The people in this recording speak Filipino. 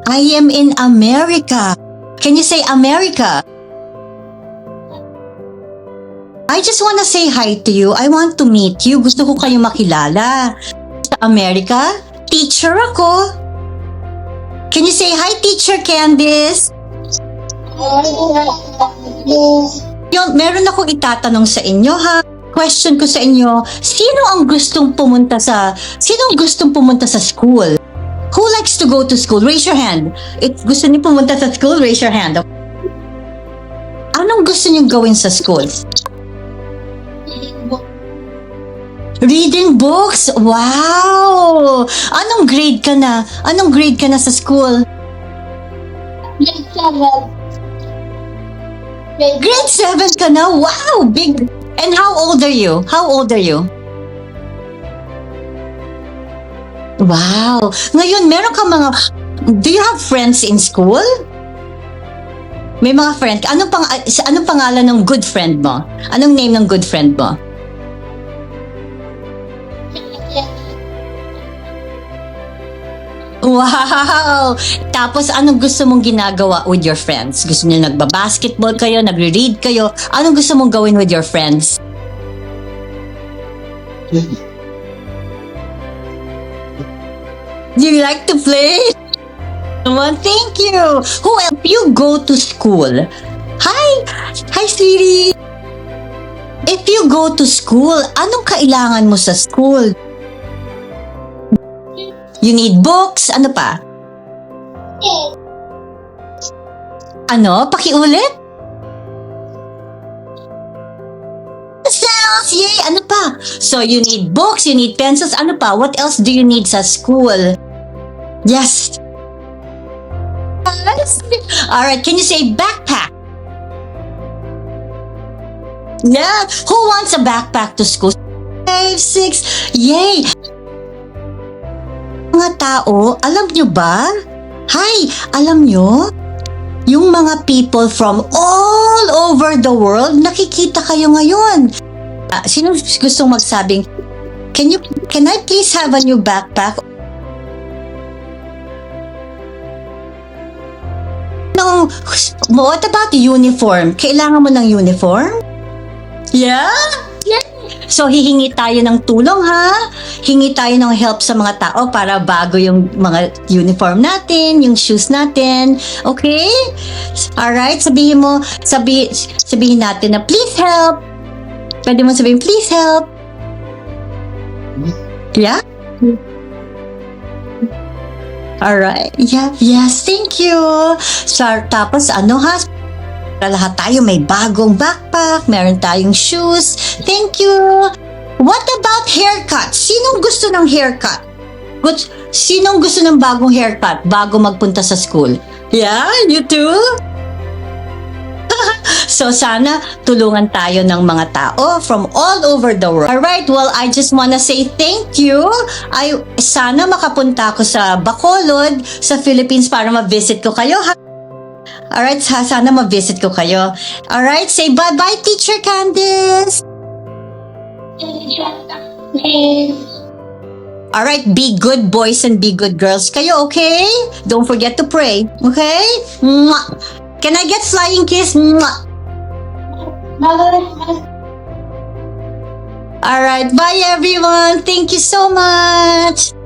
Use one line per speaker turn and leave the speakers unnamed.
I am in America. Can you say America? I just want to say hi to you. I want to meet you. Gusto ko kayo makilala. Sa America, teacher ako. Can you say hi, Teacher Candice? Meron akong itatanong sa inyo, ha? Question ko sa inyo, sino ang gustong pumunta sa school? Who likes to go to school? Raise your hand. If gusto niyo pumunta sa school, raise your hand. Anong gusto niyo gawin sa school? Reading books? Wow! Anong grade ka na? Anong grade ka na sa school?
Grade 7.
Grade 7 ka na? Wow! Big! And how old are you? How old are you? Wow! Ngayon, meron ka do you have friends in school? May mga friend. Anong pangalan ng good friend mo? Anong name ng good friend mo? Wow! Tapos, anong gusto mong ginagawa with your friends? Gusto niyo nagbabasketball kayo, nagre-read kayo? Anong gusto mong gawin with your friends? You like to play? Well, thank you. Who else? You go to school. Hi, sweetie. If you go to school, anong kailangan mo sa school? You need books. Ano pa? Ano? Pakiulit? Pencils! Yay! Ano pa? So, you need books, you need pencils. Ano pa? What else do you need sa school? Yes. Alright, can you say backpack? Yeah. Who wants a backpack to school? 5, 6. Yay! Mga tao, alam nyo ba? Hi, alam nyo? Yung mga people from all over the world, nakikita kayo ngayon. Sino gustong magsabing, can I please have a new backpack? No, what about uniform? Kailangan mo ng uniform? Yeah? Yeah. So, hihingi tayo ng tulong, ha? Hingi tayo ng help sa mga tao para bago yung mga uniform natin, yung shoes natin. Okay? Alright? Sabihin natin na, please help. Pwede mo sabihin, please help. Yeah? Alright. Yeah. Yes, thank you. So, tapos lahat tayo may bagong backpack, meron tayong shoes. Thank you. What about haircut? Sinong gusto ng haircut? Sinong gusto ng bagong haircut bago magpunta sa school? Yeah, you too? So sana tulungan tayo ng mga tao from all over the world. Alright, well, I just wanna say thank you. Sana makapunta ako sa Bacolod, sa Philippines para ma-visit ko kayo, ha? Alright, sana ma-visit ko kayo. Alright, say bye-bye, Teacher Candice. Alright, be good boys and be good girls kayo, okay? Don't forget to pray, okay? Mwah! Can I get flying kiss? Mwah! Alright, bye everyone. Thank you so much.